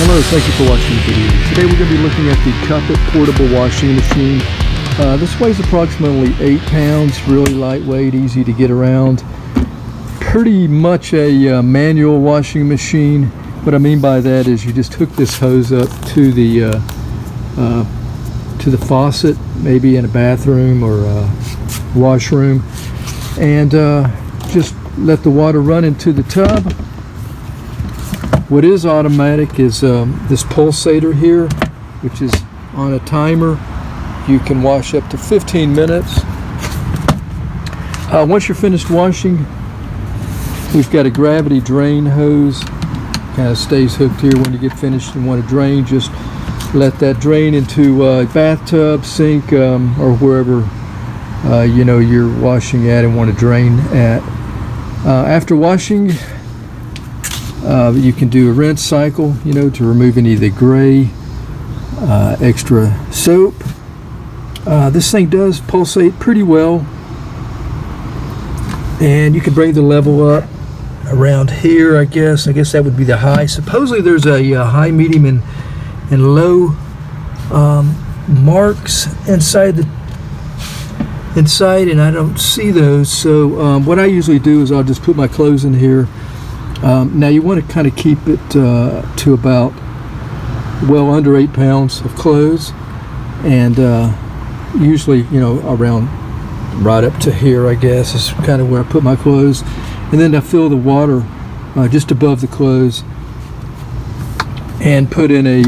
Hello, thank you for watching the video. Today we're going to be looking at the Kuppet portable washing machine. This weighs approximately 8 pounds, really lightweight, easy to get around. Pretty much a manual washing machine. What I mean by that is you just hook this hose up to the faucet, maybe in a bathroom or a washroom, and just let the water run into the tub. What is automatic is this pulsator here, which is on a timer. You can wash up to 15 minutes. Once you're finished washing, we've got a gravity drain hose. Kind of stays hooked here. When you get finished and want to drain, just let that drain into a bathtub, sink, or wherever you know you're washing at and want to drain at. After washing, you can do a rinse cycle, you know, to remove any of the gray extra soap. This thing does pulsate pretty well, and you can bring the level up around here. I guess that would be the high. Supposedly there's a high, medium, and low marks inside, and I don't see those. So what I usually do is I'll just put my clothes in here. Now you want to kind of keep it to about well under 8 pounds of clothes, and usually, you know, around right up to here, I guess, is kind of where I put my clothes. And then I fill the water just above the clothes and put in a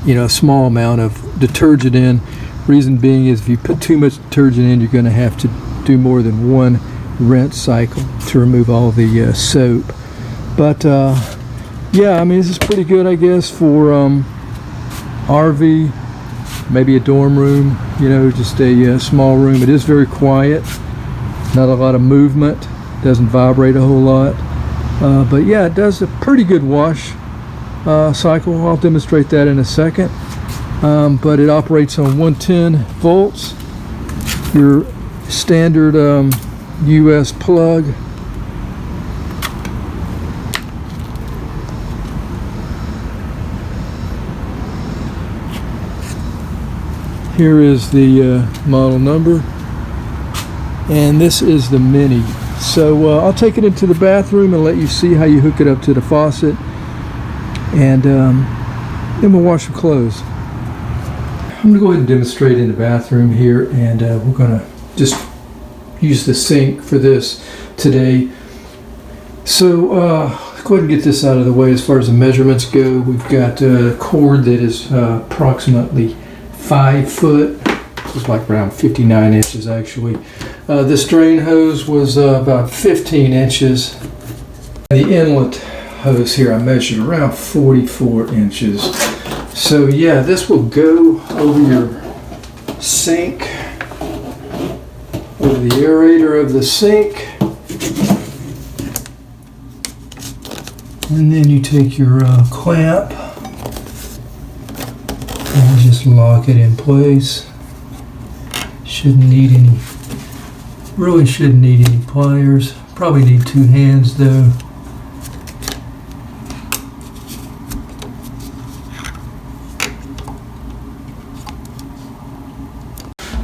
you know, a small amount of detergent in. Reason being is if you put too much detergent in, you're going to have to do more than one rinse cycle to remove all the soap. But yeah, I mean, this is pretty good, I guess, for RV, maybe a dorm room, you know, just a small room. It is very quiet, not a lot of movement, doesn't vibrate a whole lot, but yeah, it does a pretty good wash cycle. I'll demonstrate that in a second. But it operates on 110 volts, your standard US plug. Here is the model number, and this is the Mini. So I'll take it into the bathroom and let you see how you hook it up to the faucet, and then we'll wash the clothes. I'm going to go ahead and demonstrate in the bathroom here, and we're going to just use the sink for this today. So let's go ahead and get this out of the way. As far as the measurements go, we've got a cord that is approximately 5 foot. It's like around 59 inches actually. This drain hose was about 15 inches. The inlet hose here I measured around 44 inches. So yeah, this will go over your sink, over the aerator of the sink, and then you take your clamp and just lock it in place. Really shouldn't need any pliers. Probably need 2 hands though.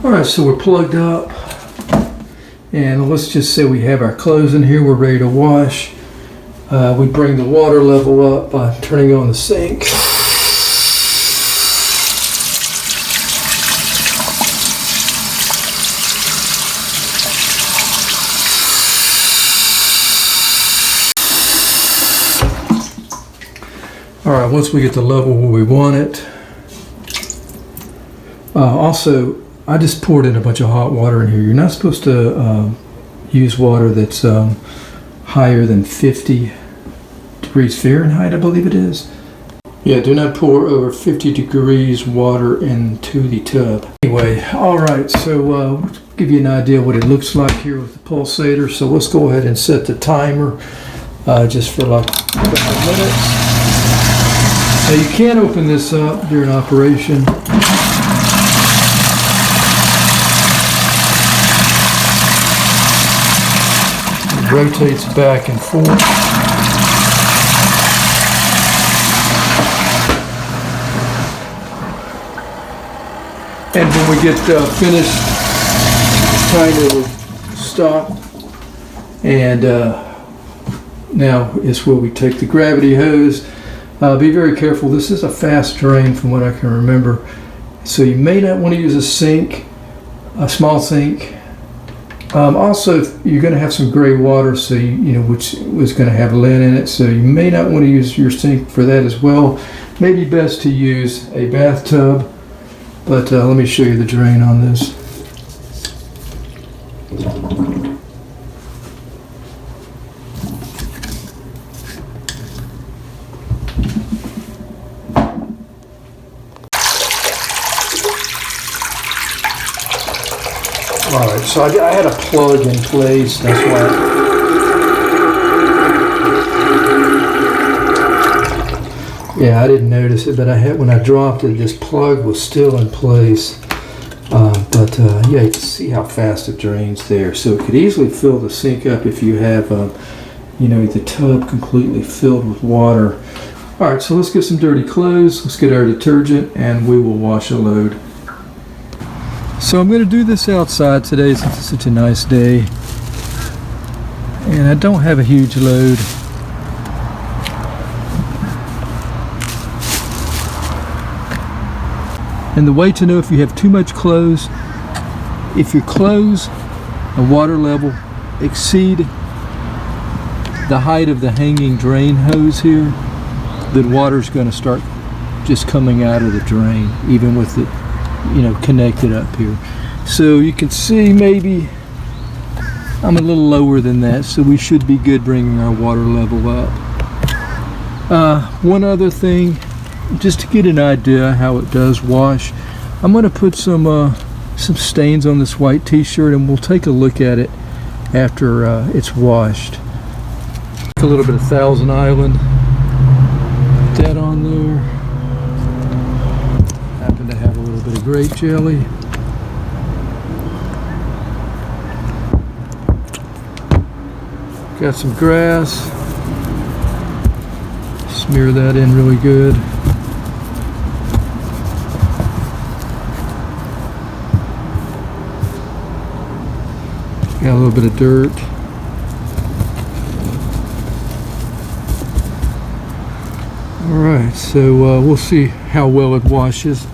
Alright, so we're plugged up, and let's just say we have our clothes in here, we're ready to wash. We bring the water level up by turning on the sink. Alright, once we get the level where we want it, also, I just poured in a bunch of hot water in here. You're not supposed to use water that's higher than 50 degrees Fahrenheit, I believe it is. Yeah, do not pour over 50 degrees water into the tub. Anyway, alright, so give you an idea what it looks like here with the pulsator. So let's go ahead and set the timer just for like a couple of minutes. Now you can open this up during operation. It rotates back and forth. And when we get finished, timer will stop. And now is where we take the gravity hose. Be very careful. This is a fast drain from what I can remember. So you may not want to use a sink, a small sink. Also, you're going to have some gray water, so which was going to have lead in it. So you may not want to use your sink for that as well. Maybe best to use a bathtub. But let me show you the drain on this. Alright, so I had a plug in place, that's why. Yeah, I didn't notice it, but when I dropped it, this plug was still in place. Yeah, you can see how fast it drains there. So it could easily fill the sink up if you have, the tub completely filled with water. Alright, so let's get some dirty clothes, let's get our detergent, and we will wash a load. So I'm going to do this outside today since it's such a nice day. And I don't have a huge load. And the way to know if you have too much clothes, if your clothes and water level exceed the height of the hanging drain hose here, then water's going to start just coming out of the drain, even with it connected up here. So you can see maybe I'm a little lower than that, so we should be good bringing our water level up. One other thing, just to get an idea how it does wash, I'm going to put some stains on this white t-shirt, and we'll take a look at it after it's washed. A little bit of Thousand Island, put that on there. Happen to have a little bit of grape jelly. Got some grass. Smear that in really good. Got a little bit of dirt. Alright, so we'll see how well it washes.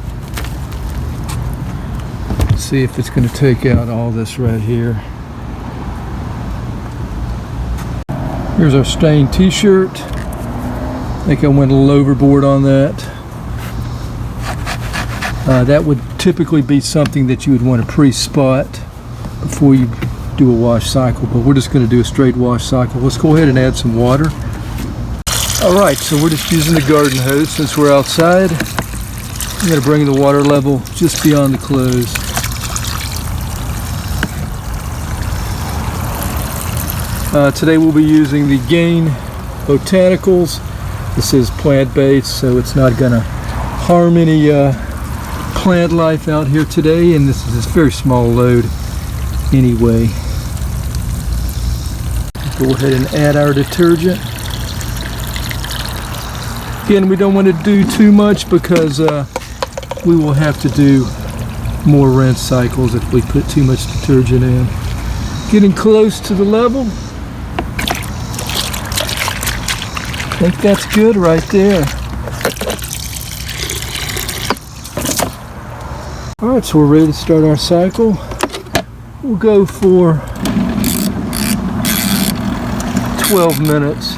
See if it's going to take out all this right here. Here's our stained t-shirt. I think I went a little overboard on that. That would typically be something that you would want to pre-spot before you do a wash cycle, but we're just going to do a straight wash cycle. Let's go ahead and add some water. Alright, so we're just using the garden hose since we're outside. I'm going to bring the water level just beyond the clothes. Today we'll be using the Gain Botanicals. This is plant-based, so it's not going to harm any plant life out here today, and this is a very small load anyway. Go ahead and add our detergent. Again, we don't want to do too much because we will have to do more rinse cycles if we put too much detergent in. Getting close to the level. I think that's good right there. Alright, so we're ready to start our cycle. We'll go for 12 minutes.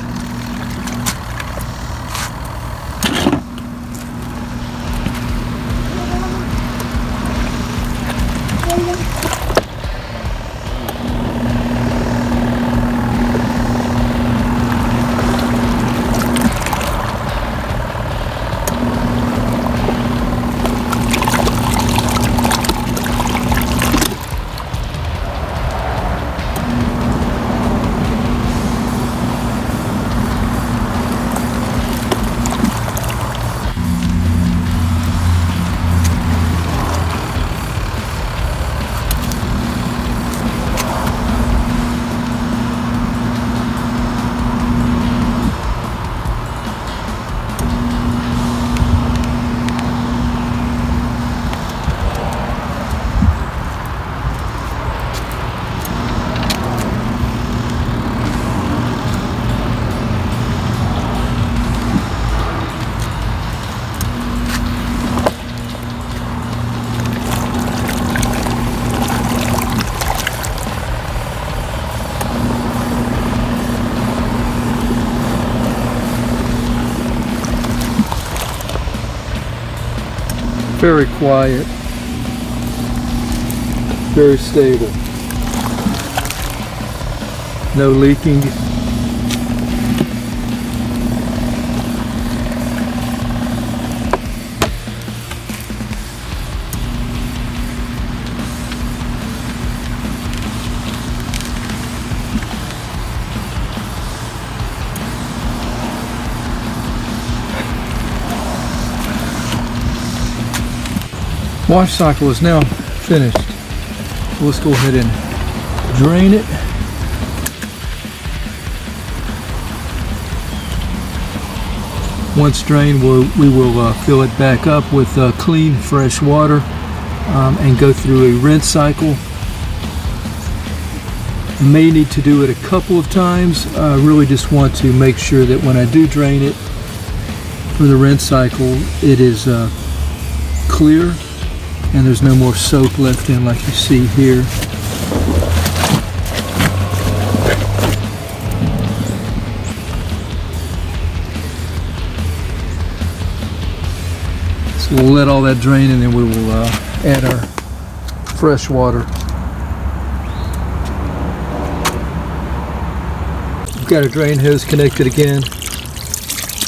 Very quiet, very stable, no leaking. Wash cycle is now finished. So let's go ahead and drain it. Once drained, we will fill it back up with clean, fresh water and go through a rinse cycle. I may need to do it a couple of times. I really just want to make sure that when I do drain it for the rinse cycle, it is clear and there's no more soap left in like you see here. So we'll let all that drain and then we will add our fresh water. We've got our drain hose connected again.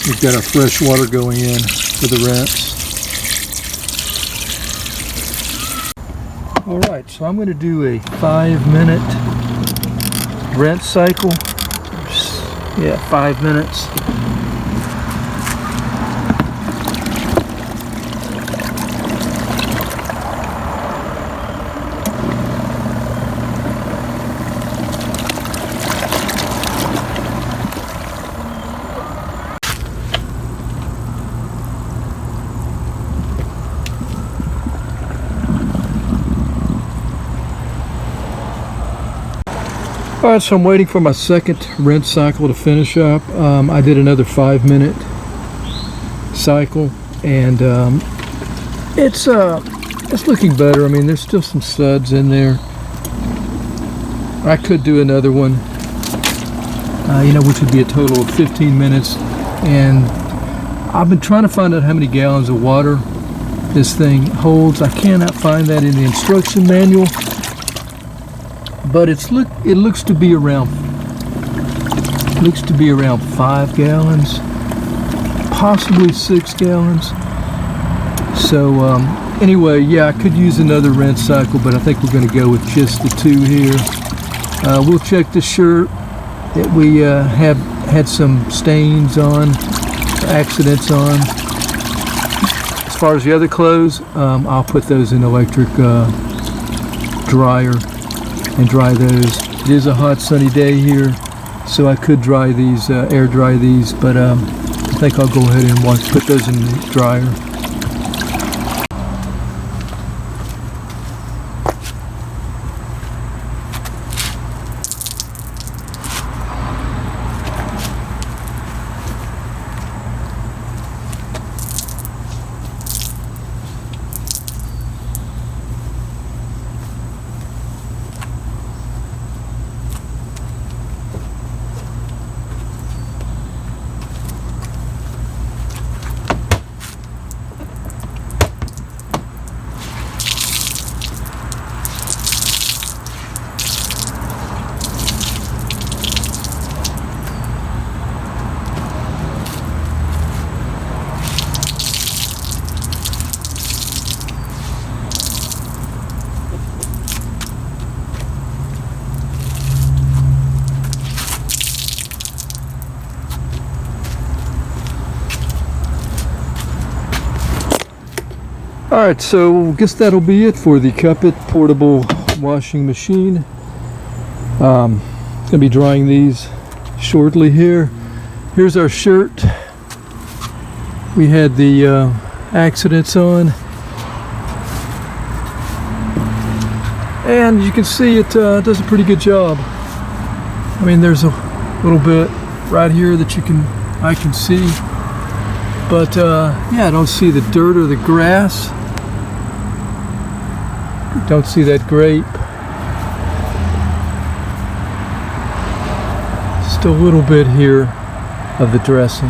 We've got our fresh water going in for the rinse. Alright, so I'm going to do a 5-minute rinse cycle. Yeah, 5 minutes. Alright, so I'm waiting for my second rinse cycle to finish up. I did another 5-minute cycle, and it's looking better. I mean, there's still some suds in there. I could do another one, which would be a total of 15 minutes. And I've been trying to find out how many gallons of water this thing holds. I cannot find that in the instruction manual. But it looks to be around 5 gallons, possibly 6 gallons. So anyway, yeah, I could use another rinse cycle, but I think we're going to go with just the 2 here. We'll check the shirt that we have had some stains on, accidents on. As far as the other clothes, I'll put those in electric dryer and dry those. It is a hot sunny day here, so I could dry these, air dry these, but I think I'll go ahead and put those in the dryer. Alright, so I guess that'll be it for the Kuppet portable washing machine. Going to be drying these shortly here. Here's our shirt. We had the accidents on. And you can see it does a pretty good job. I mean, there's a little bit right here that I can see. But yeah, I don't see the dirt or the grass. Don't see that grape. Just a little bit here of the dressing.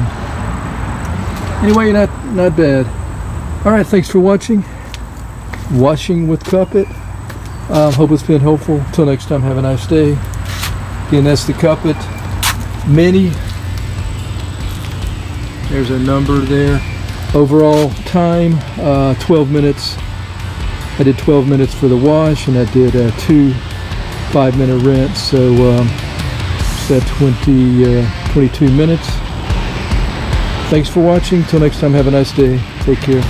Anyway, not bad. All right, thanks for watching. Washing with Kuppet. Hope it's been helpful. Till next time, have a nice day. Again, that's the Kuppet Mini. There's a number there. Overall time, 12 minutes. I did 12 minutes for the wash, and I did 2 5-minute rinse, so that's 22 minutes. Thanks for watching. Till next time, have a nice day. Take care.